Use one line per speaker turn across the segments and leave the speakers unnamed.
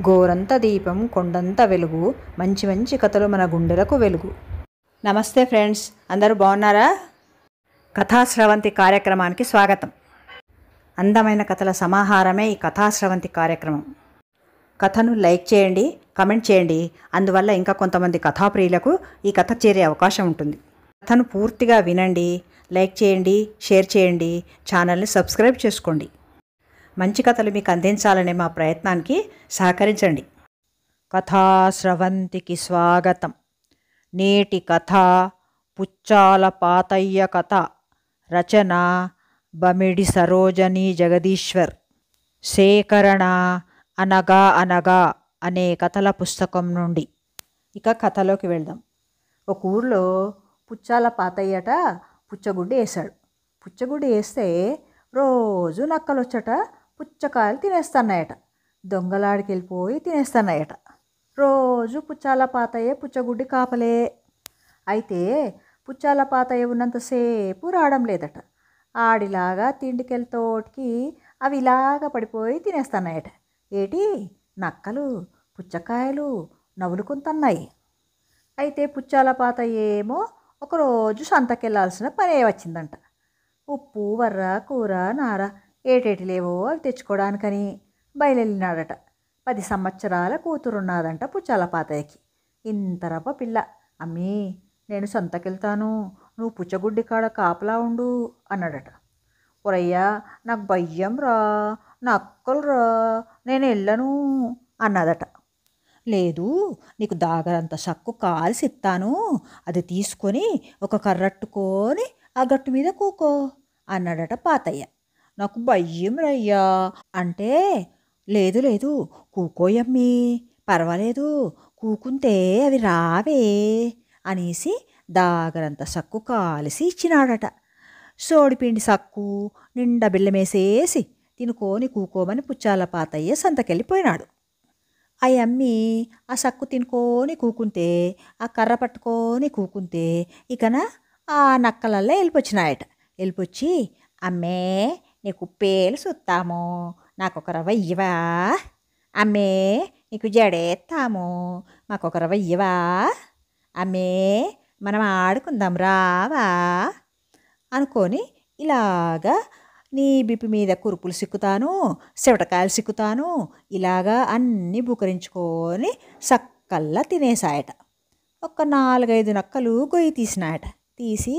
గోరంత దీపం కొండంత వెలుగు, మంచి మంచి కథలు మన గుండెలకు వెలుగు. నమస్తే ఫ్రెండ్స్, అందరూ బాగున్నారా? కథాశ్రవంతి కార్యక్రమానికి స్వాగతం. అందమైన కథల సమాహారమే ఈ కథాశ్రవంతి కార్యక్రమం. కథను లైక్ చేయండి, కమెంట్ చేయండి. అందువల్ల ఇంకా కొంతమంది కథాప్రియులకు ఈ కథ చేరే అవకాశం ఉంటుంది. కథను పూర్తిగా వినండి, లైక్ చేయండి, షేర్ చేయండి, ఛానల్ని సబ్స్క్రైబ్ చేసుకోండి. మంచి కథలు మీకు అందించాలనే మా ప్రయత్నానికి సహకరించండి. కథాశ్రవంతికి స్వాగతం. నేటి కథ పుచ్చాల పాతయ్య కథ. రచన బమిడి సరోజని జగదీశ్వర్. సేకరణ అనగా అనగా అనే కథల పుస్తకం నుండి. ఇక కథలోకి వెళ్దాం. ఒక ఊర్లో పుచ్చాల పాతయ్యట పుచ్చగుడ్డి వేశాడు. పుచ్చగుడ్డి వేస్తే రోజు నక్కలొచ్చట పుచ్చకాయలు తినేస్తున్నాయట. దొంగలాడికి వెళ్ళిపోయి తినేస్తున్నాయట. రోజు పుచ్చాల పాతయ్య పుచ్చగుడ్డి కాపలే. అయితే పుచ్చాల పాతయ్య ఉన్నంతసేపు రావడం లేదట. ఆడిలాగా తిండికెళ్ళతోటికి అవి ఇలాగా పడిపోయి తినేస్తున్నాయట. ఏటి నక్కలు పుచ్చకాయలు నవ్వులుకుంటున్నాయి. అయితే పుచ్చాల పాతయ్య ఏమో ఒకరోజు సంతకెళ్ళాల్సిన పనే వచ్చిందంట. ఉప్పు వర్ర కూర నార ఏటేటి లేవో అవి తెచ్చుకోవడానికని బయలుదేరినాడట. 10 సంవత్సరాల కూతురున్నదంట పుచ్చాల పాతయ్యకి. ఇంతరప పిల్ల. అమ్మీ, నేను సంతకెళ్తాను, నువ్వు పుచ్చగుడ్డి కాడ కాపలా ఉండు అన్నాడట. ఒరయ్యా, నాకు భయ్యం రా, నక్కలు రా, నేను వెళ్ళను అన్నదట. లేదు, నీకు దాగరంత సక్కు కాల్సి ఇస్తాను, అది తీసుకొని ఒక కర్రట్టుకొని ఆ గట్టు మీద కూకో అన్నాడట పాతయ్య. నాకు భయ్యం రయ్యా అంటే, లేదు లేదు కూకోయమ్మీ, పర్వాలేదు, కూకుంటే అవి రావే అనేసి దాగరంత సక్కు కాలిసి ఇచ్చినాడట. సోడిపిండి సక్కు నిండా బిల్లమేసేసి తినుకొని కూకోమని పుచ్చాల పాతయ్య సంతకెళ్ళిపోయినాడు. అయ్యమ్మి ఆ సక్కు తినుకొని కూకుంటే, ఆ కర్ర పట్టుకొని కూకుంటే ఇకన ఆ నక్కలల్లో వెళ్ళిపోచ్చినాయట. వెళ్ళిపోచ్చి, అమ్మే నీకు పేలు సుత్తాము, నాకొక రవ్వ ఇవ్వా, అమ్మే నీకు జడేస్తాము, మాకొక రవ్వ ఇవ్వా, అమ్మే మనం ఆడుకుందాం రావా అనుకొని ఇలాగా నీ బిపి మీద కురుపులు సిక్కుతాను, చెవటకాయలు సిక్కుతాను, ఇలాగా అన్నీ బుకరించుకొని సక్కల్లా తినేసాయట. ఒక 4-5 నక్కలు గొయ్యి తీసినాయట. తీసి,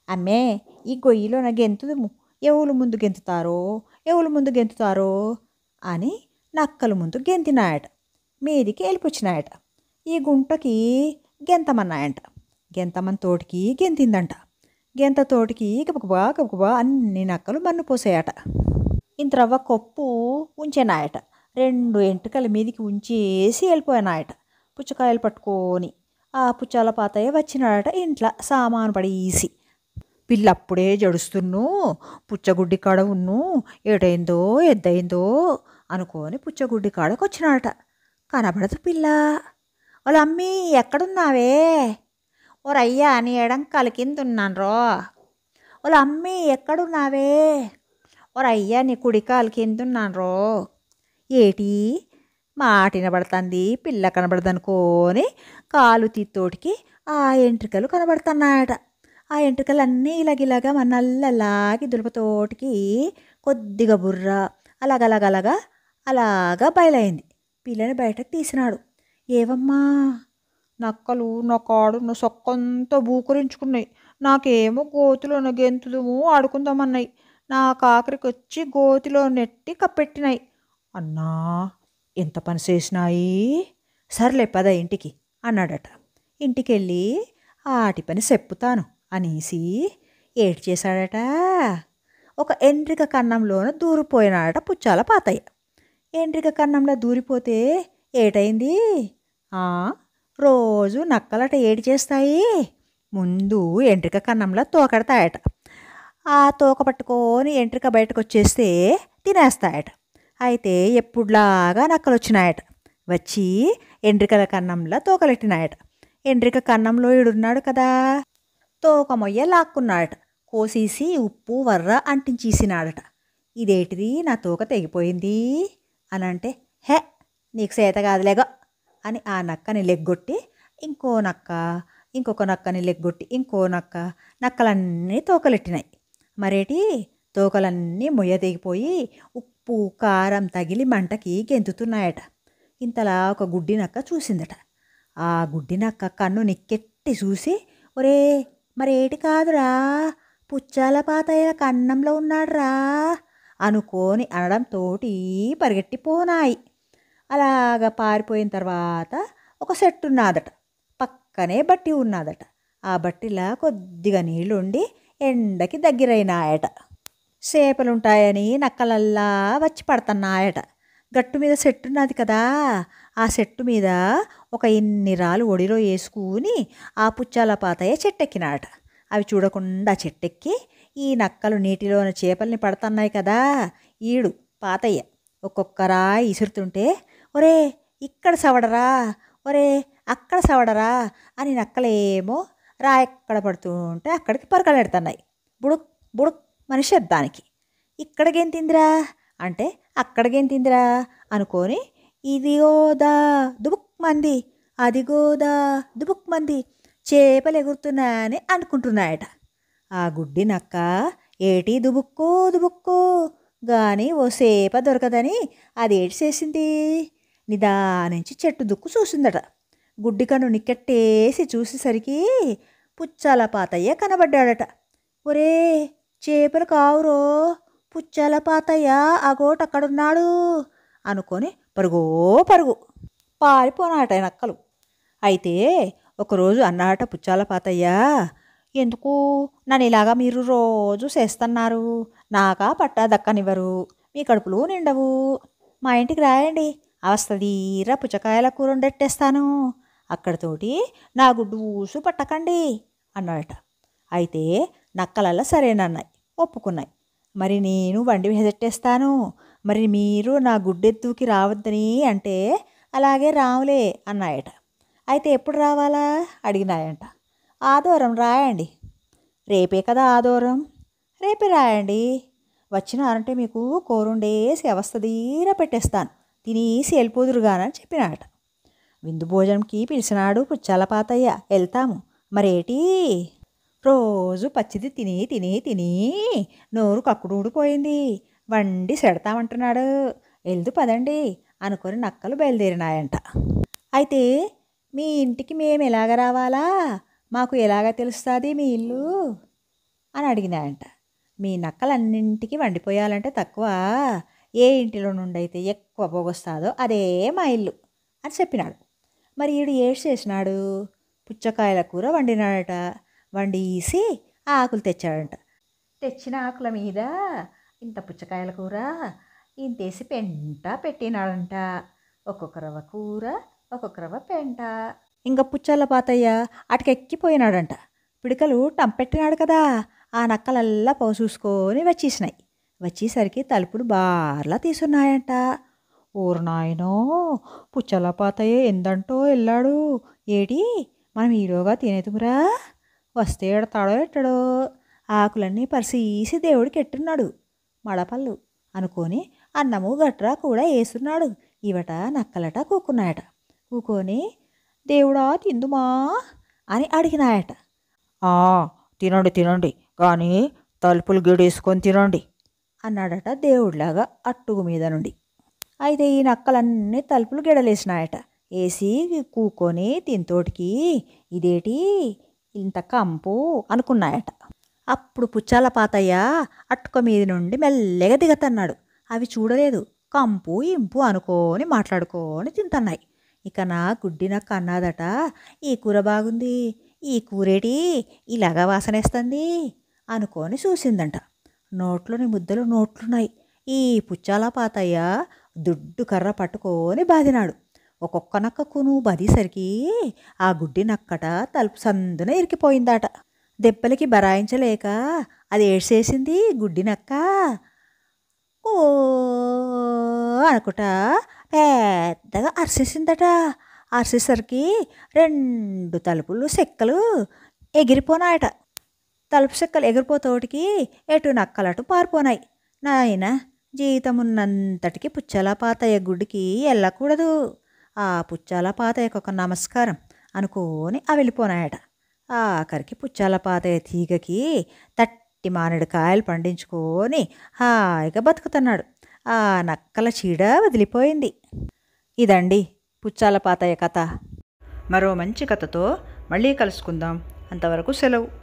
అమ్మే ఈ గొయ్యిలో నా గెంతుదుము, ఎవరు ముందు గెంతుతారో అని నక్కలు ముందు గెంతినాయట. మీదికి వెళ్ళిపోచ్చినాయట. ఈ గుంటకి గెంతమన్నాయంట. గెంతమని తోటికి గెంతిందంట. గెంత తోటికి గబగబా అన్ని నక్కలు మన్ను పోసాయట. ఇంతరవ్వ కొప్పు ఉంచేనాయట. 2 ఎంటుకల మీదికి ఉంచేసి వెళ్ళిపోయినాయట పుచ్చకాయలు పట్టుకొని. ఆ పుచ్చాల పాతయ్య వచ్చినాడట ఇంట్లో సామాను పడేసి. పిల్లప్పుడే జడుస్తున్ను, పుచ్చగుడ్డి కాడ ఉన్ను, ఏటైందో ఎద్దయిందో అనుకొని పుచ్చగుడ్డి కాడకు వచ్చినాడట. కనబడదు పిల్ల. వాళ్ళ అమ్మీ ఎక్కడున్నావే? ఓరయ్యా నీ ఎడంకాల కింద ఉన్నాను రో. వాళ్ళ అమ్మీ ఎక్కడున్నావే? ఓరయ్యా నీ కుడికాల కింద ఉన్నాను రో. ఏటి మాట వినబడుతుంది, పిల్ల కనబడదనుకోని కాలు తీత్తోటికి ఆ ఎంట్రికలు కనబడుతున్నాయట. ఆ ఎంట్రికలన్నీ ఇలాగిలాగా మన నల్లలాగి దులపతోటికి కొద్దిగా బుర్ర అలాగా బయలైంది. పిల్లని బయటకు తీసినాడు. ఏవమ్మా, నక్కలు నా కాడున్న సొక్కంతా బూకరించుకున్నాయి, నాకేమో గోతిలో గెంతుదుము ఆడుకుందామన్నాయి, నా కాకరికి వచ్చి గోతిలో నెట్టి కప్పెట్టినాయి. అన్నా, ఎంత పని చేసినాయి, సర్లే పద ఇంటికి అన్నాడట. ఇంటికెళ్ళి ఆటి పని చెప్పుతాను అనేసి ఏటి చేశాడట, ఒక ఎండ్రిక కన్నంలోన దూరిపోయినాడట పుచ్చాల పాతయ్య. ఎండ్రిక కన్నంలో దూరిపోతే ఏటైంది? రోజు నక్కలట ఏటి చేస్తాయి, ముందు ఎండ్రిక కన్నంలో తోకడతాయట. ఆ తోక పట్టుకొని ఎంట్రిక బయటకు వచ్చేస్తే తినేస్తాయట. అయితే ఎప్పుడులాగా నక్కలు వచ్చినాయట. వచ్చి ఎండ్రికల కన్నంలో తోకలెట్టినాయట. ఎండ్రిక కన్నంలో ఈడున్నాడు కదా, తోక మొయ్య లాక్కున్నాడట. కోసేసి ఉప్పు వర్ర అంటించేసినాడట. ఇదేటిది, నా తోక తెగిపోయింది అనంటే, హే నీకు చేత కాదులేగో అని ఆ నక్కని లెగ్గొట్టి ఇంకొక నక్కని లెగ్గొట్టి ఇంకో నక్కలన్నీ తోకలెట్టినాయి. మరేటి తోకలన్నీ మొయ్య తెగిపోయి ఉప్పు కారం తగిలి మంటకి గెంతుతున్నాయట. ఇంతలా ఒక గుడ్డి నక్క చూసిందట. ఆ గుడ్డి నక్క కన్ను నిక్కెట్టి చూసి, ఒరే మరేటి కాదురా, పుచ్చాల పాతయ్య కన్నంలో ఉన్నాడ్రా అనుకోని అనడంతోటి పరిగెట్టిపోనాయి. అలాగ పారిపోయిన తర్వాత ఒక చెట్టు ఉన్నదట, పక్కనే బట్టి ఉన్నదట. ఆ బట్టిలా కొద్దిగా నీళ్లుండి ఎండకి దగ్గరైనాయట. చేపలుంటాయని నక్కలల్లా వచ్చి పడుతున్నాయట. గట్టు మీద చెట్టు ఉన్నది కదా, ఆ చెట్టు మీద ఒక ఇన్ని రాళ్ళు ఒడిలో వేసుకుని ఆ పుచ్చాల పాతయ్య చెట్టెక్కినాడట. అవి చూడకుండా చెట్టెక్కి ఈ నక్కలు నీటిలోన చేపల్ని పడుతున్నాయి కదా, ఈడు పాతయ్య ఒక్కొక్క రాయి ఇసురుతుంటే, ఒరే ఇక్కడ సవడరా, ఒరే అక్కడ సవడరా అని నక్కలేమో రాయి ఎక్కడ పడుతుంటే అక్కడికి పరకలెడుతున్నాయి. బుడుక్ బుడుక్ మన శబ్దానికి. ఇక్కడ గెంతిందిరా అంటే అక్కడ గెంతిందిరా అనుకొని ఇదిగోదా దుబుక్ మంది, అదిగోదా దుబుక్ మంది చేపలు ఎగురుతున్నాయని అనుకుంటున్నాయట. ఆ గుడ్డి నక్క ఏటి దుబుక్కో దుబుక్కో గాని ఓ సేప దొరకదని అది ఏటి చేసింది, నిదానించి చెట్టు దుక్కు చూసిందట. గుడ్డి కన్ను నిక్కెట్టేసి చూసేసరికి పుచ్చాల పాతయ్య కనబడ్డాడట. ఒరే చేపలు కావురో, పుచ్చాల పాతయ్య అగోటక్కడున్నాడు అనుకొని పరుగో పరుగు పారిపోనాట నక్కలు. అయితే ఒకరోజు అన్నాట పుచ్చాల పాతయ్య, ఎందుకు నన్ను ఇలాగా మీరు రోజు చేస్తున్నారు, నాకా పట్టా దక్కనివ్వరు, మీ కడుపులు నిండవు, మా ఇంటికి రాయండి, అవస్తదీరా పుచ్చకాయల కూర వండెట్టేస్తాను, అక్కడితోటి నా గుడ్డు ఊసు పట్టకండి అన్నాడట. అయితే నక్కలల్లా సరేనన్నాయి, ఒప్పుకున్నాయి. మరి నేను వండి వెదట్టేస్తాను, మరి మీరు నా గుడ్డెత్తుకి రావద్దని అంటే అలాగే రావులే అన్నాయట. అయితే ఎప్పుడు రావాలా అడిగినాయంట. ఆదివారం రాయండి. రేపే కదా ఆదివారం, రేపే రాయండి. వచ్చినారంటే మీకు కూరుండేసి అవస్థదీరా పెట్టేస్తాను, తినేసి వెళ్ళిపోదురుగానని చెప్పినాడట. విందు భోజనంకి పిలిచినాడు పుచ్చాల పాతయ్య. వెళ్తాము. మరేటి రోజు పచ్చిది తిని తిని తిని నోరు కక్కుడు ఊడిపోయింది, వండి సెడతామంటున్నాడు, వెళ్దు పదండి అనుకొని నక్కలు బయలుదేరినాయంట. అయితే మీ ఇంటికి మేము ఎలాగ రావాలా, మాకు ఎలాగ తెలుస్తుంది మీ ఇల్లు అని అడిగినాయంట. మీ నక్కలన్నింటికి వండిపోయాలంటే తక్కువ, ఏ ఇంటిలో నుండి అయితే ఎక్కువ పోగొస్తాదో అదే మా ఇల్లు అని చెప్పినాడు. మరి ఈడు ఏడు చేసినాడు, పుచ్చకాయల కూర వండినాడట. వండీసి ఆకులు తెచ్చాడంట. తెచ్చిన ఆకుల మీద ఇంత పుచ్చకాయల కూర ఇంతేసి పెంట పెట్టినాడంట. ఒక్కొక్క రవ్వ కూర, ఒక్కొక్క రవ్వ పెంట. ఇంకా పుచ్చాల పాతయ్య అటుకెక్కిపోయినాడంట. పిడికలు టంపెట్టినాడు కదా, ఆ నక్కలల్లా చూసుకొని వచ్చేసినాయి. వచ్చేసరికి తలుపులు బార్లా తీసున్నాయంట. ఊరు నాయనో, పుచ్చాల పాతయ్య ఎందంటో వెళ్ళాడు, ఏడి మనం ఈరోగా తినేతుమురా, వస్తే ఎడతాడో ఎట్టడో, ఆకులన్నీ పరిసీసి దేవుడికి ఎట్టున్నాడు మడపళ్ళు అనుకొని అన్నము గట్రా కూడా వేస్తున్నాడు. ఇవట నక్కలట కూకున్నాయట. కూకొని దేవుడా తిందుమా అని అడిగినాయట.
తినండి తినండి, కానీ తలుపులు గేడేసుకొని తినండి
అన్నాడట దేవుడిలాగా అట్టుగు మీద నుండి. అయితే ఈ నక్కలన్నీ తలుపులు గెడలేసినాయట. వేసి కూకొని తింతోటికి ఇదేటి ఇంత కంపు అనుకున్నాయట. అప్పుడు పుచ్చాల పాతయ్య అట్టుక మీద నుండి మెల్లగా దిగతన్నాడు. అవి చూడలేదు, కంపు ఇంపు అనుకొని మాట్లాడుకొని తింటున్నాయి. ఇక నా గుడ్డి నక్క అన్నాదట, ఈ కూర బాగుంది, ఈ కూరేటి ఇలాగా వాసనేస్తుంది అనుకొని చూసిందంట. నోట్లోని ముద్దలు నోట్లున్నాయి. ఈ పుచ్చాల పాతయ్య దుడ్డు కర్ర పట్టుకొని బాదినాడు. ఒక్కొక్క నక్కకును బదిసరికి ఆ గుడ్డి నక్కట తలుపు సందున ఇరికిపోయిందట. దెబ్బలకి బరాయించలేక అది ఏడ్చేసింది గుడ్డి నక్క. ఓ అనుకుంటా పెద్దగా అరిసేసిందట. అరిసేసరికి 2 తలుపులు చెక్కలు ఎగిరిపోనాయట. తలుపు చెక్కలు ఎగిరిపోతోటికి ఎటు నక్కలటు పారిపోనాయి. నాయన జీతమున్నంతటికి పుచ్చాల పాతయ్య గుడికి వెళ్ళకూడదు. ఆ పుచ్చాల పాతయ్యకు ఒక నమస్కారం అనుకోని వెళ్ళిపోనాయట. ఆఖరికి పుచ్చాల పాతయ్య తీగకి తట్టి మామిడికాయలు పండించుకొని హాయిగా బతుకుతున్నాడు. ఆ నక్కల చీడ వదిలిపోయింది. ఇదండి పుచ్చాల పాతయ్య కథ. మరో మంచి కథతో మళ్ళీ కలుసుకుందాం. అంతవరకు సెలవు.